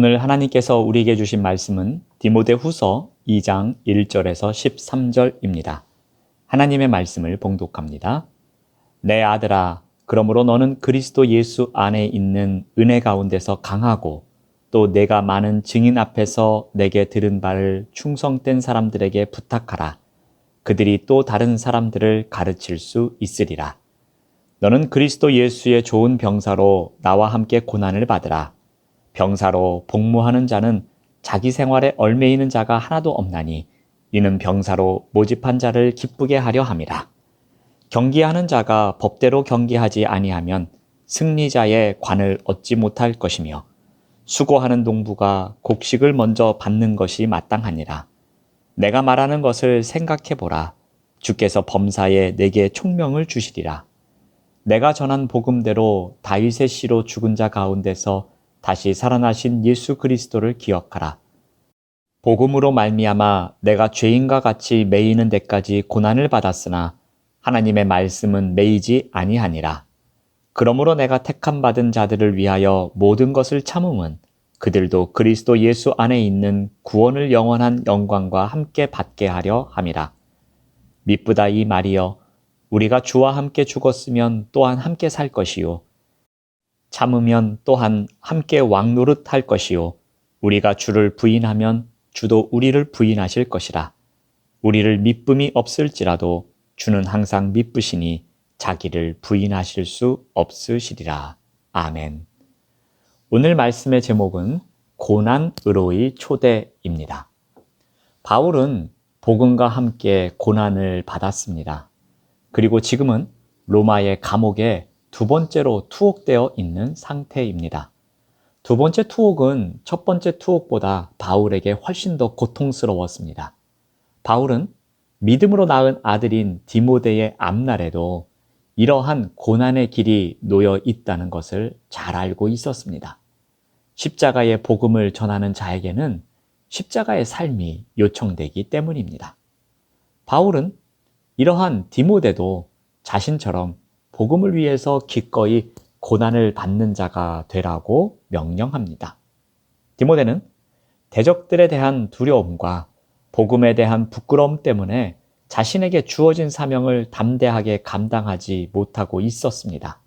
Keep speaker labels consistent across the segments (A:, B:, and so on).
A: 오늘 하나님께서 우리에게 주신 말씀은 디모데후서 2장 1절에서 13절입니다. 하나님의 말씀을 봉독합니다. 내 아들아, 그러므로 너는 그리스도 예수 안에 있는 은혜 가운데서 강하고 또 내가 많은 증인 앞에서 내게 들은 바를 충성된 사람들에게 부탁하라. 그들이 또 다른 사람들을 가르칠 수 있으리라. 너는 그리스도 예수의 좋은 병사로 나와 함께 고난을 받으라. 병사로 복무하는 자는 자기 생활에 얽매이는 자가 하나도 없나니 이는 병사로 모집한 자를 기쁘게 하려 함이라. 경기하는 자가 법대로 경기하지 아니하면 승리자의 관을 얻지 못할 것이며 수고하는 농부가 곡식을 먼저 받는 것이 마땅하니라. 내가 말하는 것을 생각해 보라. 주께서 범사에 내게 총명을 주시리라. 내가 전한 복음대로 다윗의 씨로 죽은 자 가운데서 다시 살아나신 예수 그리스도를 기억하라. 복음으로 말미암아 내가 죄인과 같이 매이는 데까지 고난을 받았으나 하나님의 말씀은 매이지 아니하니라. 그러므로 내가 택함 받은 자들을 위하여 모든 것을 참음은 그들도 그리스도 예수 안에 있는 구원을 영원한 영광과 함께 받게 하려 함이라. 미쁘다 이 말이여, 우리가 주와 함께 죽었으면 또한 함께 살 것이요 참으면 또한 함께 왕노릇 할 것이요 우리가 주를 부인하면 주도 우리를 부인하실 것이라. 우리를 미쁨이 없을지라도 주는 항상 미쁘시니 자기를 부인하실 수 없으시리라. 아멘. 오늘 말씀의 제목은 고난으로의 초대입니다. 바울은 복음과 함께 고난을 받았습니다. 그리고 지금은 로마의 감옥에 두 번째로 투옥되어 있는 상태입니다. 두 번째 투옥은 첫 번째 투옥보다 바울에게 훨씬 더 고통스러웠습니다. 바울은 믿음으로 낳은 아들인 디모데의 앞날에도 이러한 고난의 길이 놓여 있다는 것을 잘 알고 있었습니다. 십자가의 복음을 전하는 자에게는 십자가의 삶이 요청되기 때문입니다. 바울은 이러한 디모데도 자신처럼 복음을 위해서 기꺼이 고난을 받는 자가 되라고 명령합니다. 디모데는 대적들에 대한 두려움과 복음에 대한 부끄러움 때문에 자신에게 주어진 사명을 담대하게 감당하지 못하고 있었습니다.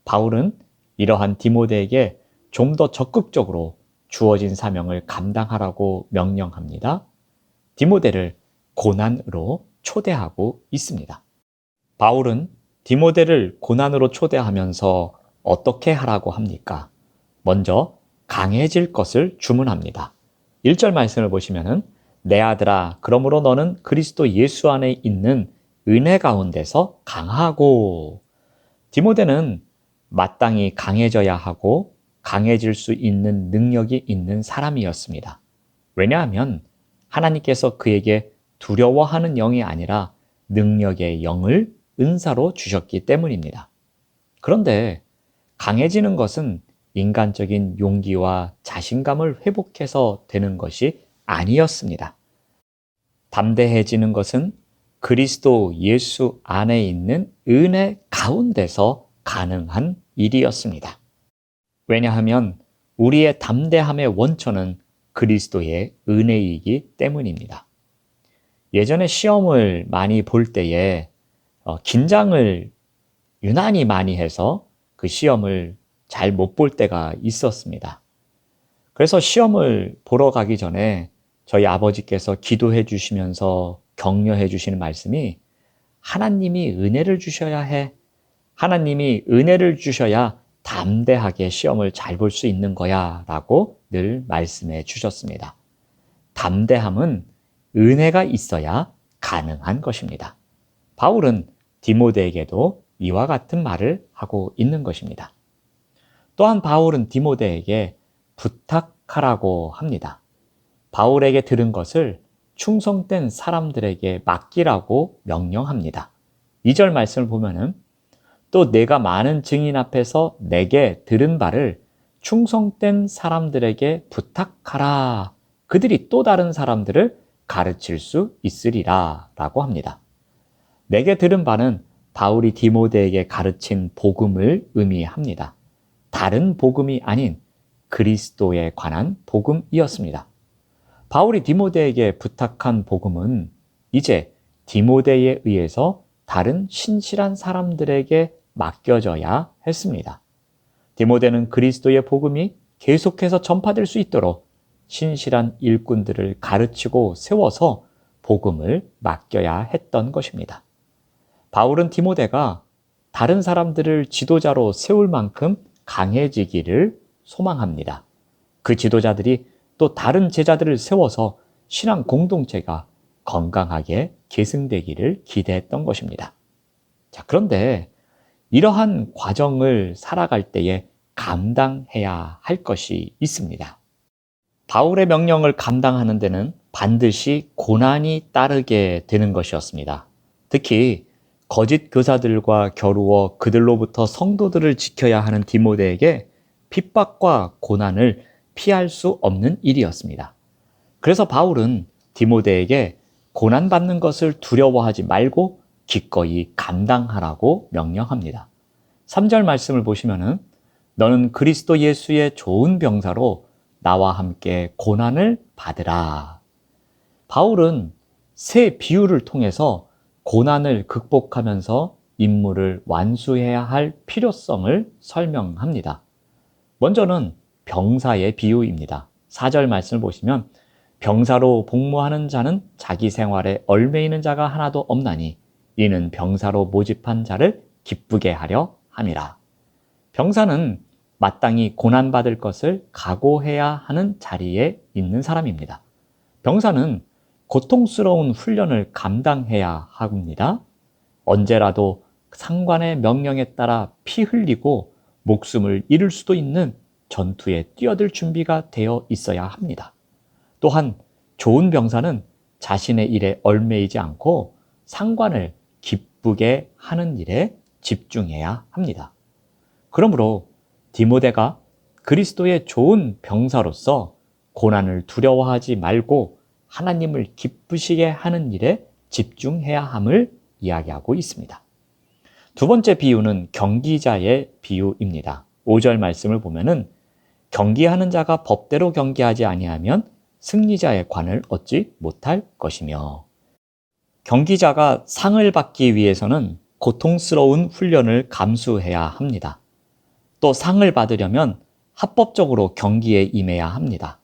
A: 바울은 이러한 디모데에게 좀 더 적극적으로 주어진 사명을 감당하라고 명령합니다. 디모데를 고난으로 초대하고 있습니다. 바울은 디모데를 고난으로 초대하면서 어떻게 하라고 합니까? 먼저 강해질 것을 주문합니다. 1절 말씀을 보시면은 내 아들아, 그러므로 너는 그리스도 예수 안에 있는 은혜 가운데서 강하고. 디모데는 마땅히 강해져야 하고 강해질 수 있는 능력이 있는 사람이었습니다. 왜냐하면 하나님께서 그에게 두려워하는 영이 아니라 능력의 영을 은사로 주셨기 때문입니다. 그런데 강해지는 것은 인간적인 용기와 자신감을 회복해서 되는 것이 아니었습니다. 담대해지는 것은 그리스도 예수 안에 있는 은혜 가운데서 가능한 일이었습니다. 왜냐하면 우리의 담대함의 원천은 그리스도의 은혜이기 때문입니다. 예전에 시험을 많이 볼 때에 긴장을 유난히 많이 해서 그 시험을 잘 못 볼 때가 있었습니다. 그래서 시험을 보러 가기 전에 저희 아버지께서 기도해 주시면서 격려해 주시는 말씀이 하나님이 은혜를 주셔야 해. 하나님이 은혜를 주셔야 담대하게 시험을 잘 볼 수 있는 거야 라고 늘 말씀해 주셨습니다. 담대함은 은혜가 있어야 가능한 것입니다. 바울은 디모데에게도 이와 같은 말을 하고 있는 것입니다. 또한 바울은 디모데에게 부탁하라고 합니다. 바울에게 들은 것을 충성된 사람들에게 맡기라고 명령합니다. 2절 말씀을 보면은 또 내가 많은 증인 앞에서 내게 들은 바를 충성된 사람들에게 부탁하라. 그들이 또 다른 사람들을 가르칠 수 있으리라 라고 합니다. 내게 들은 바는 바울이 디모데에게 가르친 복음을 의미합니다. 다른 복음이 아닌 그리스도에 관한 복음이었습니다. 바울이 디모데에게 부탁한 복음은 이제 디모데에 의해서 다른 신실한 사람들에게 맡겨져야 했습니다. 디모데는 그리스도의 복음이 계속해서 전파될 수 있도록 신실한 일꾼들을 가르치고 세워서 복음을 맡겨야 했던 것입니다. 바울은 디모데가 다른 사람들을 지도자로 세울 만큼 강해지기를 소망합니다. 그 지도자들이 또 다른 제자들을 세워서 신앙 공동체가 건강하게 계승되기를 기대했던 것입니다. 자, 그런데 이러한 과정을 살아갈 때에 감당해야 할 것이 있습니다. 바울의 명령을 감당하는 데는 반드시 고난이 따르게 되는 것이었습니다. 특히 거짓 교사들과 겨루어 그들로부터 성도들을 지켜야 하는 디모데에게 핍박과 고난을 피할 수 없는 일이었습니다. 그래서 바울은 디모데에게 고난받는 것을 두려워하지 말고 기꺼이 감당하라고 명령합니다. 3절 말씀을 보시면은 너는 그리스도 예수의 좋은 병사로 나와 함께 고난을 받으라. 바울은 세 비유를 통해서 고난을 극복하면서 임무를 완수해야 할 필요성을 설명합니다. 먼저는 병사의 비유입니다. 4절 말씀을 보시면 병사로 복무하는 자는 자기 생활에 얽매이는 자가 하나도 없나니 이는 병사로 모집한 자를 기쁘게 하려 함이라. 병사는 마땅히 고난받을 것을 각오해야 하는 자리에 있는 사람입니다. 병사는 고통스러운 훈련을 감당해야 합니다. 언제라도 상관의 명령에 따라 피 흘리고 목숨을 잃을 수도 있는 전투에 뛰어들 준비가 되어 있어야 합니다. 또한 좋은 병사는 자신의 일에 얽매이지 않고 상관을 기쁘게 하는 일에 집중해야 합니다. 그러므로 디모데가 그리스도의 좋은 병사로서 고난을 두려워하지 말고 하나님을 기쁘시게 하는 일에 집중해야 함을 이야기하고 있습니다. 두 번째 비유는 경기자의 비유입니다. 5절 말씀을 보면은 경기하는 자가 법대로 경기하지 아니하면 승리자의 관을 얻지 못할 것이며, 경기자가 상을 받기 위해서는 고통스러운 훈련을 감수해야 합니다. 또 상을 받으려면 합법적으로 경기에 임해야 합니다.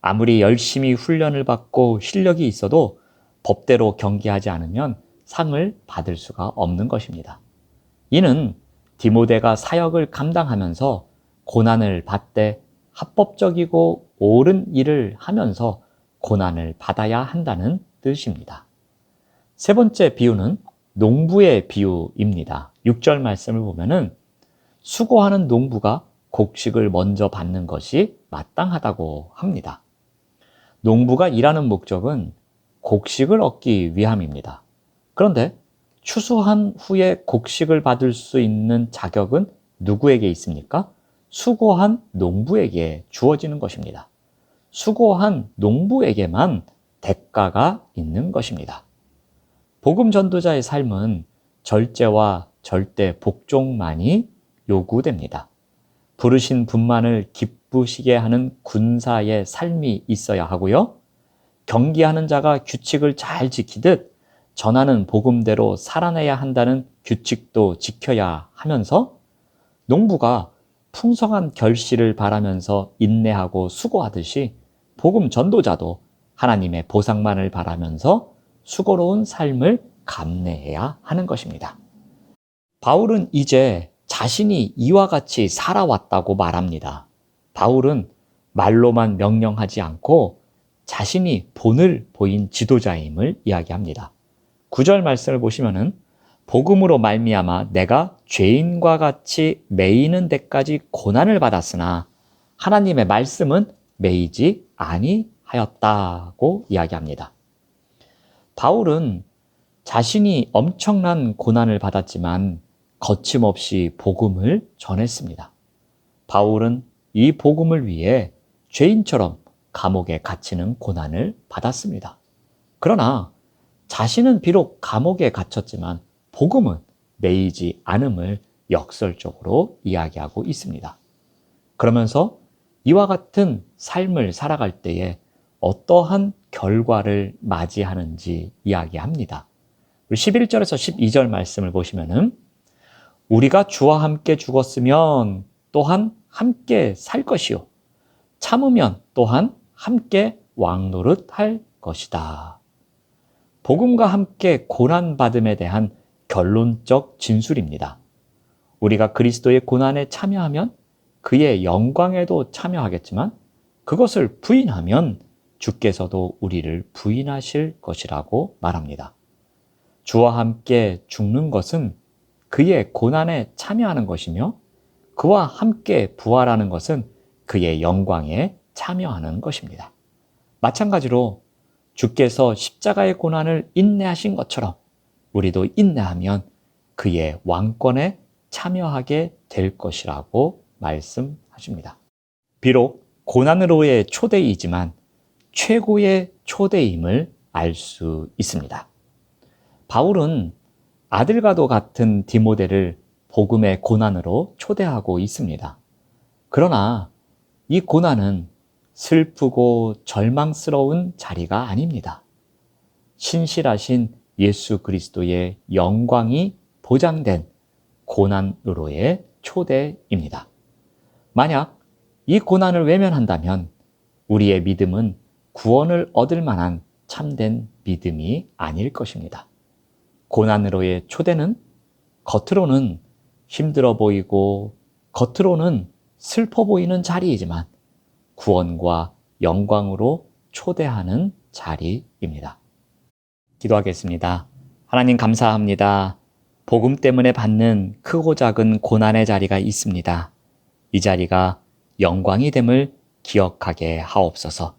A: 아무리 열심히 훈련을 받고 실력이 있어도 법대로 경기하지 않으면 상을 받을 수가 없는 것입니다. 이는 디모데가 사역을 감당하면서 고난을 받되 합법적이고 옳은 일을 하면서 고난을 받아야 한다는 뜻입니다. 세 번째 비유는 농부의 비유입니다. 6절 말씀을 보면은 수고하는 농부가 곡식을 먼저 받는 것이 마땅하다고 합니다. 농부가 일하는 목적은 곡식을 얻기 위함입니다. 그런데 추수한 후에 곡식을 받을 수 있는 자격은 누구에게 있습니까? 수고한 농부에게 주어지는 것입니다. 수고한 농부에게만 대가가 있는 것입니다. 복음 전도자의 삶은 절제와 절대 복종만이 요구됩니다. 부르신 분만을 기쁘시게 하는 군사의 삶이 있어야 하고요. 경기하는 자가 규칙을 잘 지키듯 전하는 복음대로 살아내야 한다는 규칙도 지켜야 하면서 농부가 풍성한 결실을 바라면서 인내하고 수고하듯이 복음 전도자도 하나님의 보상만을 바라면서 수고로운 삶을 감내해야 하는 것입니다. 바울은 이제 자신이 이와 같이 살아왔다고 말합니다. 바울은 말로만 명령하지 않고 자신이 본을 보인 지도자임을 이야기합니다. 9절 말씀을 보시면은 복음으로 말미암아 내가 죄인과 같이 매이는 데까지 고난을 받았으나 하나님의 말씀은 매이지 아니하였다고 이야기합니다. 바울은 자신이 엄청난 고난을 받았지만 거침없이 복음을 전했습니다. 바울은 이 복음을 위해 죄인처럼 감옥에 갇히는 고난을 받았습니다. 그러나 자신은 비록 감옥에 갇혔지만 복음은 매이지 않음을 역설적으로 이야기하고 있습니다. 그러면서 이와 같은 삶을 살아갈 때에 어떠한 결과를 맞이하는지 이야기합니다. 11절에서 12절 말씀을 보시면은 우리가 주와 함께 죽었으면 또한 함께 살 것이요 참으면 또한 함께 왕노릇할 것이다. 복음과 함께 고난받음에 대한 결론적 진술입니다. 우리가 그리스도의 고난에 참여하면 그의 영광에도 참여하겠지만 그것을 부인하면 주께서도 우리를 부인하실 것이라고 말합니다. 주와 함께 죽는 것은 그의 고난에 참여하는 것이며 그와 함께 부활하는 것은 그의 영광에 참여하는 것입니다. 마찬가지로 주께서 십자가의 고난을 인내하신 것처럼 우리도 인내하면 그의 왕권에 참여하게 될 것이라고 말씀하십니다. 비록 고난으로의 초대이지만 최고의 초대임을 알 수 있습니다. 바울은 아들과도 같은 디모데를 복음의 고난으로 초대하고 있습니다. 그러나 이 고난은 슬프고 절망스러운 자리가 아닙니다. 신실하신 예수 그리스도의 영광이 보장된 고난으로의 초대입니다. 만약 이 고난을 외면한다면 우리의 믿음은 구원을 얻을 만한 참된 믿음이 아닐 것입니다. 고난으로의 초대는 겉으로는 힘들어 보이고 겉으로는 슬퍼 보이는 자리이지만 구원과 영광으로 초대하는 자리입니다. 기도하겠습니다. 하나님 감사합니다. 복음 때문에 받는 크고 작은 고난의 자리가 있습니다. 이 자리가 영광이 됨을 기억하게 하옵소서.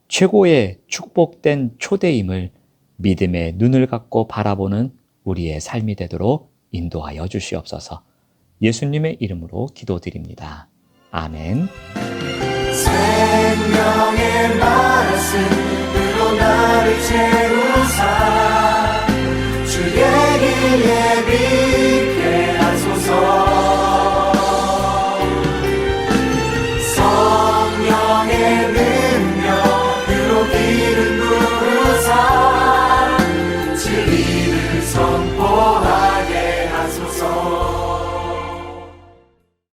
A: 최고의 축복된 초대임을 믿음의 눈을 갖고 바라보는 우리의 삶이 되도록 인도하여 주시옵소서. 예수님의 이름으로 기도드립니다. 아멘.
B: 생명의